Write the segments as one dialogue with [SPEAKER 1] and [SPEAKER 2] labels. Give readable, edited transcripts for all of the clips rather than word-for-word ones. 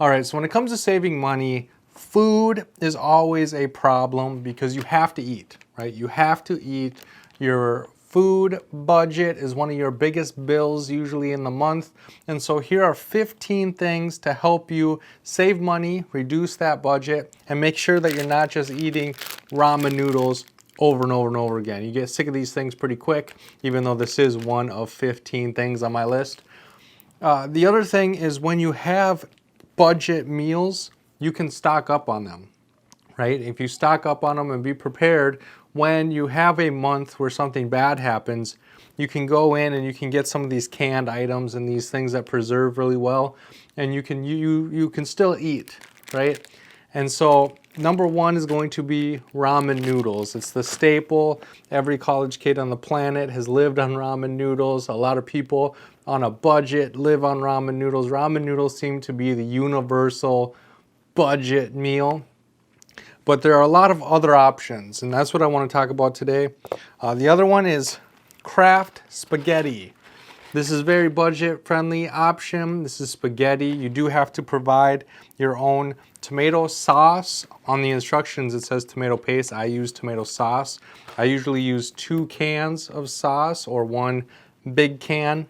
[SPEAKER 1] All right, so when it comes to saving money, food is always a problem because you have to eat, right? You have to eat. Your food budget is one of your biggest bills usually in the month. And so here are 15 things to help you save money, reduce that budget, and make sure that you're not just eating ramen noodles over and over and over again. You get sick of these things pretty quick, even though this is one of 15 things on my list. The other thing is when you have budget meals, you can stock up on them, right? If you stock up on them and be prepared, when you have a month where something bad happens, you can go in and you can get some of these canned items and these things that preserve really well, and you can still eat, right? And so number one is going to be ramen noodles. It's the staple. Every college kid on the planet has lived on ramen noodles. A lot of people on a budget live on ramen noodles. Ramen noodles seem to be the universal budget meal. But there are a lot of other options, and that's what I want to talk about today. The other one is Kraft spaghetti. This is a very budget-friendly option. This is spaghetti. You do have to provide your own tomato sauce. On the instructions, it says tomato paste. I use tomato sauce. I usually use 2 cans of sauce or 1 big can.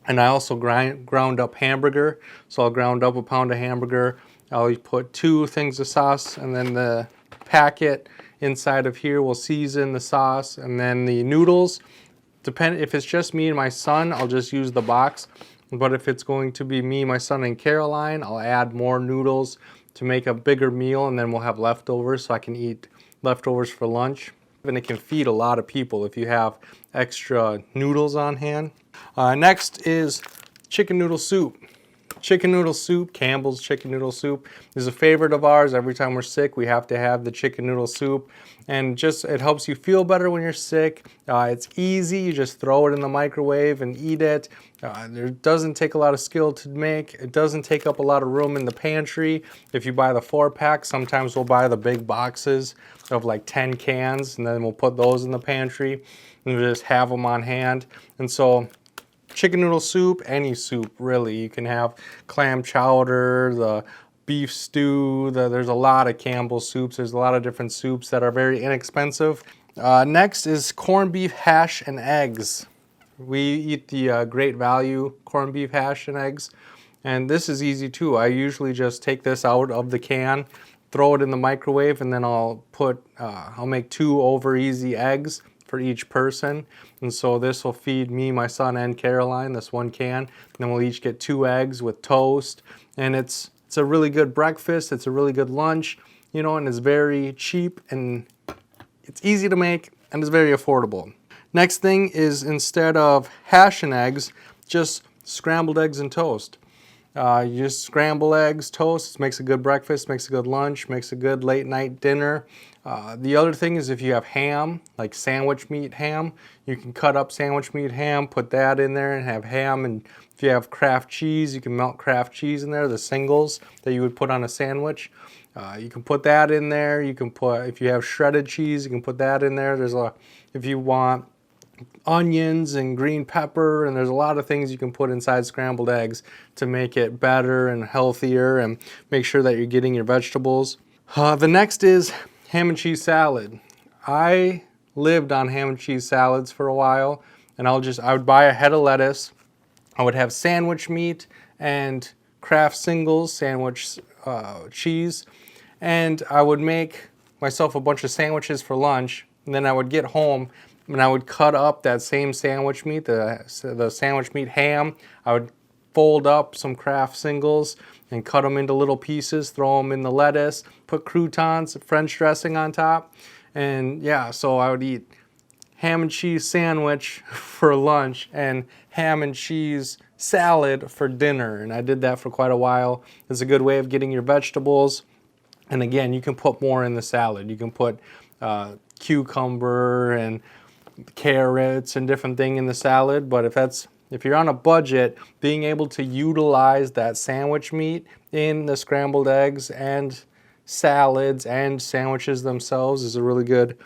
[SPEAKER 1] And I also ground up hamburger. So I'll ground up a pound of hamburger. I'll put 2 things of sauce, and then the packet inside of here will season the sauce. And then the noodles, if it's just me and my son, I'll just use the box. But if it's going to be me, my son, and Caroline, I'll add more noodles to make a bigger meal, and then we'll have leftovers so I can eat leftovers for lunch. And it can feed a lot of people if you have extra noodles on hand. Next is chicken noodle soup. Chicken noodle soup, Campbell's chicken noodle soup, is a favorite of ours. Every time we're sick, we have to have the chicken noodle soup. And it helps you feel better when you're sick. It's easy. You just throw it in the microwave and eat it. It doesn't take a lot of skill to make. It doesn't take up a lot of room in the pantry. If you buy the 4-pack, sometimes we'll buy the big boxes of like 10 cans, and then we'll put those in the pantry and just have them on hand. And so chicken noodle soup, any soup really. You can have clam chowder, the beef stew. There's a lot of Campbell's soups. There's a lot of different soups that are very inexpensive. Next is corned beef hash and eggs. We eat the Great Value corned beef hash and eggs. And this is easy too. I usually just take this out of the can, throw it in the microwave, and then I'll make 2 over easy eggs for each person. And so this will feed me, my son, and Caroline, this 1 can. And then we'll each get 2 eggs with toast. And it's a really good breakfast. It's a really good lunch, you know, and it's very cheap, and it's easy to make, and it's very affordable. Next thing is, instead of hash and eggs, just scrambled eggs and toast. You just scramble eggs, toast. It makes a good breakfast, makes a good lunch, makes a good late night dinner. The other thing is, if you have ham, like sandwich meat ham, you can cut up sandwich meat ham, put that in there and have ham. And if you have Kraft cheese, you can melt Kraft cheese in there, the singles that you would put on a sandwich. You can put that in there. You can if you have shredded cheese, you can put that in there. If you want onions and green pepper, and there's a lot of things you can put inside scrambled eggs to make it better and healthier and make sure that you're getting your vegetables. The next is ham and cheese salad. I lived on ham and cheese salads for a while, and I would buy a head of lettuce. I would have sandwich meat and Kraft singles sandwich cheese, and I would make myself a bunch of sandwiches for lunch, and then I would get home and I would cut up that same sandwich meat, the sandwich meat ham. I would fold up some Kraft singles and cut them into little pieces, throw them in the lettuce, put croutons, French dressing on top. And yeah, so I would eat ham and cheese sandwich for lunch and ham and cheese salad for dinner. And I did that for quite a while. It's a good way of getting your vegetables. And again, you can put more in the salad. You can put cucumber and carrots and different thing in the salad. But if you're on a budget, being able to utilize that sandwich meat in the scrambled eggs and salads and sandwiches themselves is a really good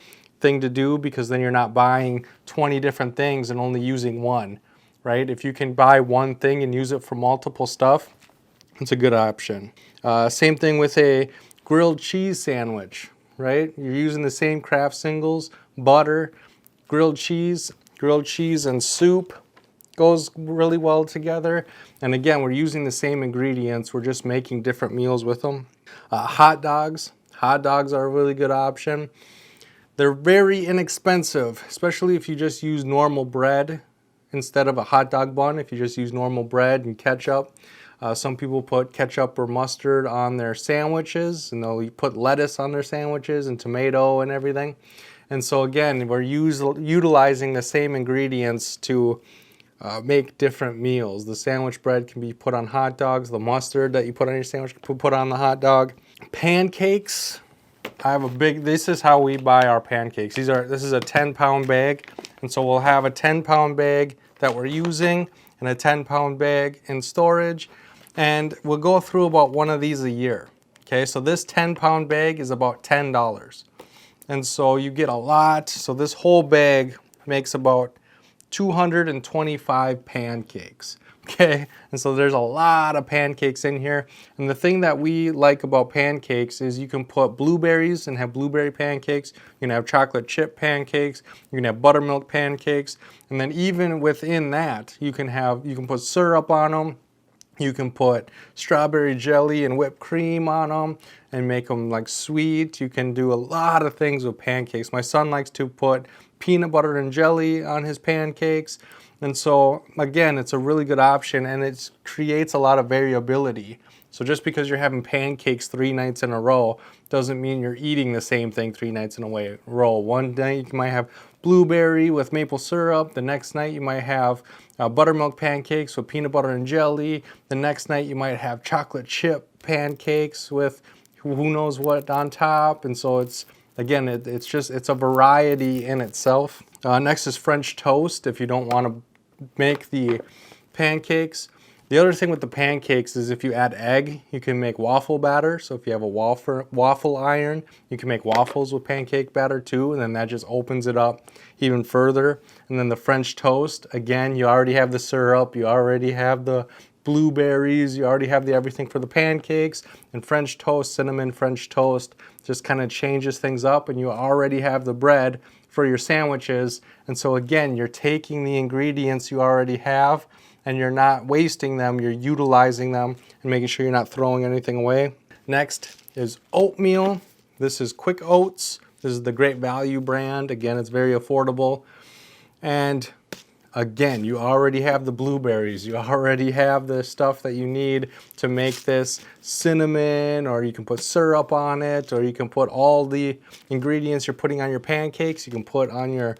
[SPEAKER 1] thing to do, because then you're not buying 20 different things and only using one, right? If you can buy one thing and use it for multiple stuff, It's a good option. Same thing with a grilled cheese sandwich, right? You're using the same Kraft singles, butter, grilled cheese and soup goes really well together. And again, we're using the same ingredients, we're just making different meals with them. Hot dogs are a really good option. They're very inexpensive, especially if you just use normal bread instead of a hot dog bun. If you just use normal bread and ketchup. Some people put ketchup or mustard on their sandwiches, and they'll put lettuce on their sandwiches and tomato and everything. And so again, we're utilizing the same ingredients to make different meals. The sandwich bread can be put on hot dogs. The mustard that you put on your sandwich can be put on the hot dog. Pancakes. This is how we buy our pancakes. This is a 10-pound bag. And so we'll have a 10-pound bag that we're using and a 10-pound bag in storage. And we'll go through about one of these a year. Okay, so this 10-pound bag is about $10. And so you get a lot. So this whole bag makes about 225 pancakes. Okay, and so there's a lot of pancakes in here. And the thing that we like about pancakes is you can put blueberries and have blueberry pancakes. You can have chocolate chip pancakes. You can have buttermilk pancakes. And then even within that, you can put syrup on them. You can put strawberry jelly and whipped cream on them and make them like sweet. You can do a lot of things with pancakes. My son likes to put peanut butter and jelly on his pancakes. And so again, it's a really good option, and it creates a lot of variability. So just because you're having pancakes 3 nights in a row doesn't mean you're eating the same thing 3 nights in a row. One night you might have blueberry with maple syrup. The next night you might have buttermilk pancakes with peanut butter and jelly. The next night you might have chocolate chip pancakes with who knows what on top. And so it's a variety in itself. Next is French toast if you don't want to make the pancakes. The other thing with the pancakes is if you add egg, you can make waffle batter. So if you have a waffle iron, you can make waffles with pancake batter too, and then that just opens it up even further. And then the French toast, again, you already have the syrup, you already have the blueberries, you already have everything for the pancakes. And French toast, cinnamon French toast, just kind of changes things up, and you already have the bread for your sandwiches. And so again, you're taking the ingredients you already have and you're not wasting them, you're utilizing them and making sure you're not throwing anything away. Next is oatmeal. This is Quick Oats. This is the Great Value brand. Again, it's very affordable. And again, you already have the blueberries. You already have the stuff that you need to make this cinnamon, or you can put syrup on it, or you can put all the ingredients you're putting on your pancakes. You can put on your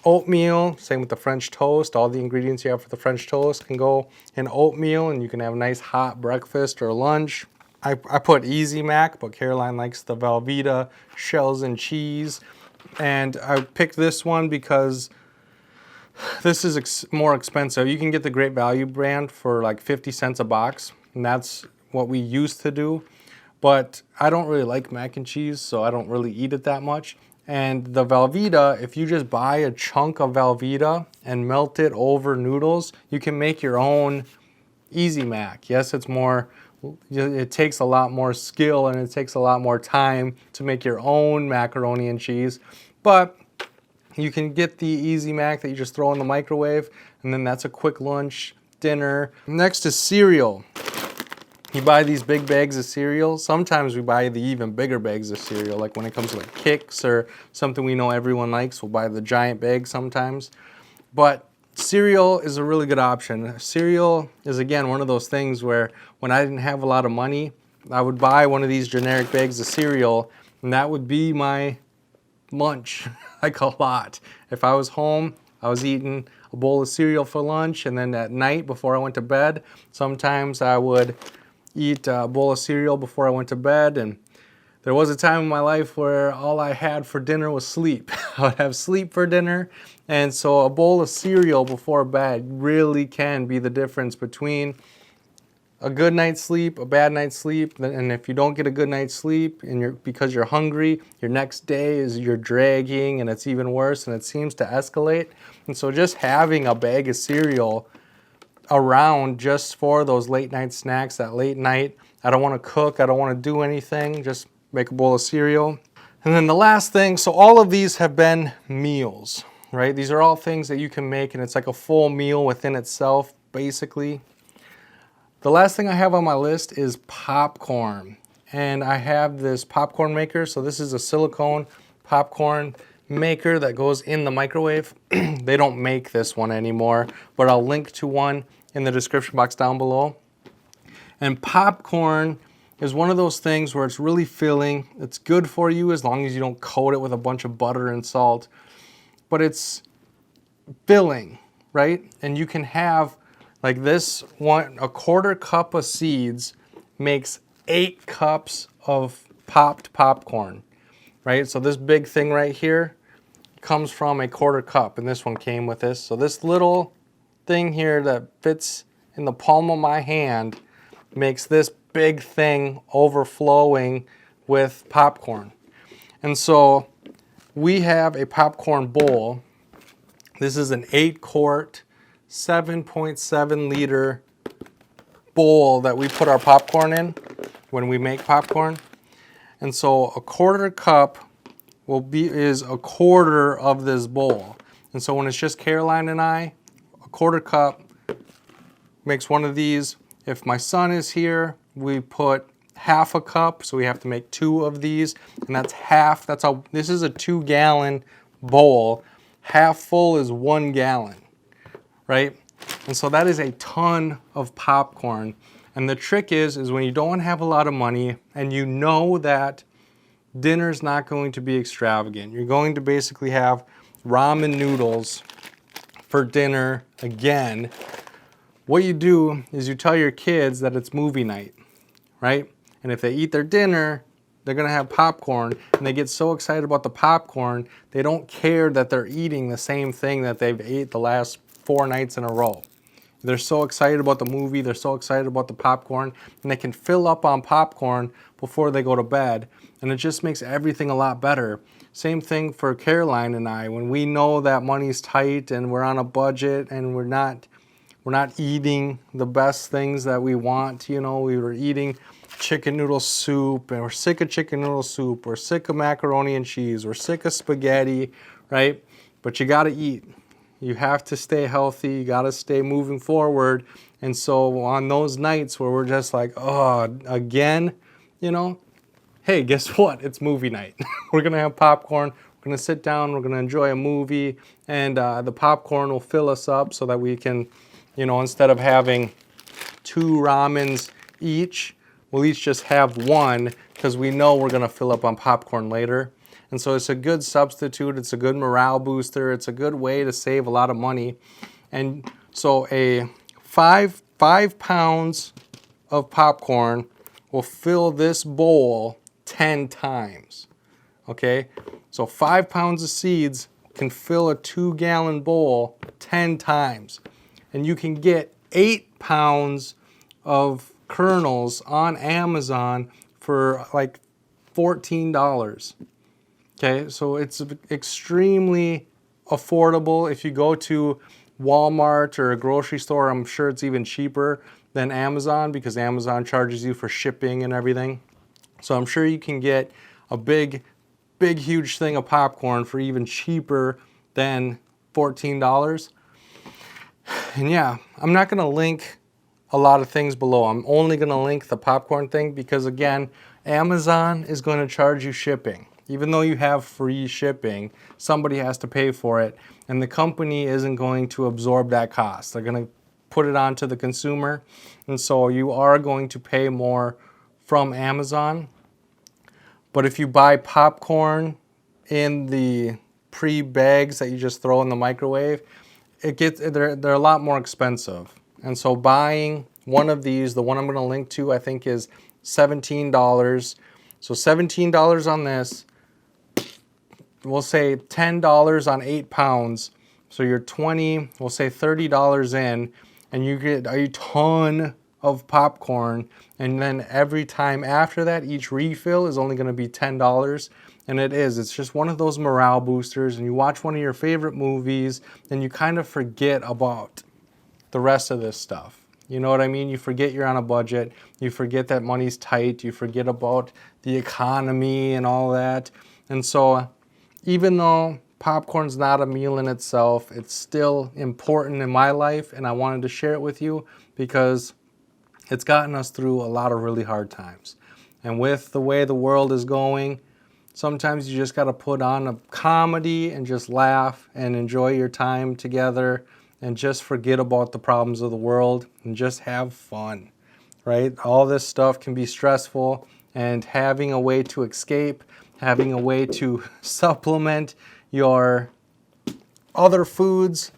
[SPEAKER 1] oatmeal. Same with the French toast. All the ingredients you have for the French toast can go in oatmeal, and you can have a nice hot breakfast or lunch. I put Easy Mac, but Caroline likes the Velveeta shells and cheese. And I picked this one because this is more expensive. You can get the Great Value brand for like 50 cents a box, and that's what we used to do. But I don't really like mac and cheese, so I don't really eat it that much. And the Velveeta, if you just buy a chunk of Velveeta and melt it over noodles, you can make your own Easy Mac. Yes, it takes a lot more skill and it takes a lot more time to make your own macaroni and cheese, but you can get the Easy Mac that you just throw in the microwave, and then that's a quick lunch, dinner. Next is cereal. You buy these big bags of cereal. Sometimes we buy the even bigger bags of cereal, like when it comes to like Kix or something we know everyone likes, we'll buy the giant bag sometimes. But cereal is a really good option. Cereal is, again, one of those things where when I didn't have a lot of money, I would buy one of these generic bags of cereal, and that would be my lunch, like a lot. If I was home, I was eating a bowl of cereal for lunch, and then at night before I went to bed, sometimes I would eat a bowl of cereal before I went to bed. And there was a time in my life where all I had for dinner was sleep. I would have sleep for dinner, and so a bowl of cereal before bed really can be the difference between a good night's sleep, a bad night's sleep. And if you don't get a good night's sleep and because you're hungry, your next day you're dragging, and it's even worse, and it seems to escalate. And so just having a bag of cereal around just for those late night snacks, that late night. I don't want to cook, I don't want to do anything, just make a bowl of cereal. And then the last thing, so all of these have been meals, right? These are all things that you can make and it's like a full meal within itself, basically. The last thing I have on my list is popcorn. And I have this popcorn maker. So this is a silicone popcorn maker that goes in the microwave. They don't make this one anymore, but I'll link to one in the description box down below. And popcorn is one of those things where it's really filling. It's good for you as long as you don't coat it with a bunch of butter and salt, but it's filling, right? And you can have like this one, a quarter cup of seeds makes 8 cups of popped popcorn, right? So this big thing right here comes from a quarter cup, and this one came with this. So this little thing here that fits in the palm of my hand makes this big thing overflowing with popcorn. And so we have a popcorn bowl. This is an 8-quart, 7.7 liter bowl that we put our popcorn in when we make popcorn. And so a quarter cup is a quarter of this bowl. And so when it's just Caroline and I, a quarter cup makes one of these. If my son is here, we put half a cup, so we have to make 2 of these, and that's half. That's how this is a 2-gallon bowl. Half full is 1 gallon, right? And so that is a ton of popcorn. And the trick is when you don't have a lot of money and you know that dinner's not going to be extravagant. You're going to basically have ramen noodles for dinner again. What you do is you tell your kids that it's movie night, right? And if they eat their dinner, they're gonna have popcorn, and they get so excited about the popcorn, they don't care that they're eating the same thing that they've ate the last 4 nights in a row. They're so excited about the movie, they're so excited about the popcorn, and they can fill up on popcorn before they go to bed, and it just makes everything a lot better. Same thing for Caroline and I. When we know that money's tight and we're on a budget and we're not eating the best things that we want. You know, we were eating chicken noodle soup and we're sick of chicken noodle soup. We're sick of macaroni and cheese. We're sick of spaghetti, right? But you got to eat. You have to stay healthy. You got to stay moving forward. And so on those nights where we're just like, oh, again, you know, hey, guess what? It's movie night. We're going to have popcorn. We're going to sit down. We're going to enjoy a movie. And the popcorn will fill us up so that we can, you know, instead of having 2 ramens each, we'll each just have 1 because we know we're going to fill up on popcorn later. And so it's a good substitute. It's a good morale booster. It's a good way to save a lot of money. And so a 5 pounds of popcorn will fill this bowl 10 times. Okay? So 5 pounds of seeds can fill a 2-gallon bowl 10 times. And you can get 8 pounds of kernels on Amazon for like $14. Okay, so it's extremely affordable. If you go to Walmart or a grocery store, I'm sure it's even cheaper than Amazon because Amazon charges you for shipping and everything. So I'm sure you can get a big, huge thing of popcorn for even cheaper than $14. And yeah, I'm not going to link a lot of things below. I'm only going to link the popcorn thing because, again, Amazon is going to charge you shipping. Even though you have free shipping, somebody has to pay for it, and the company isn't going to absorb that cost. They're going to put it on to the consumer, and so you are going to pay more from Amazon. But if you buy popcorn in the pre-bags that you just throw in the microwave, they're a lot more expensive. And so buying one of these, the one I'm going to link to, I think is $17. So $17 on this, we'll say $10 on 8 pounds. So you're we'll say $30 in, and you get a ton of popcorn. And then every time after that, each refill is only going to be $10. And it's just one of those morale boosters. And you watch one of your favorite movies, and you kind of forget about the rest of this stuff. You know what I mean? You forget you're on a budget. You forget that money's tight. You forget about the economy and all that. And so even though popcorn's not a meal in itself, it's still important in my life, and I wanted to share it with you because it's gotten us through a lot of really hard times. And with the way the world is going, sometimes you just got to put on a comedy and just laugh and enjoy your time together and just forget about the problems of the world and just have fun, right? All this stuff can be stressful, and having a way to escape, having a way to supplement your other foods,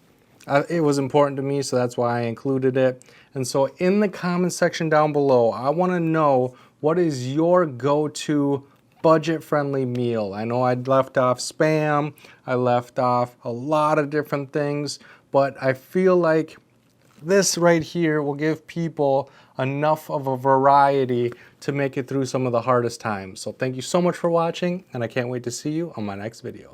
[SPEAKER 1] it was important to me, so that's why I included it. And so in the comment section down below, I want to know, what is your go-to budget-friendly meal? I know I left off Spam, I left off a lot of different things, but I feel like this right here will give people enough of a variety to make it through some of the hardest times. So thank you so much for watching, and I can't wait to see you on my next video.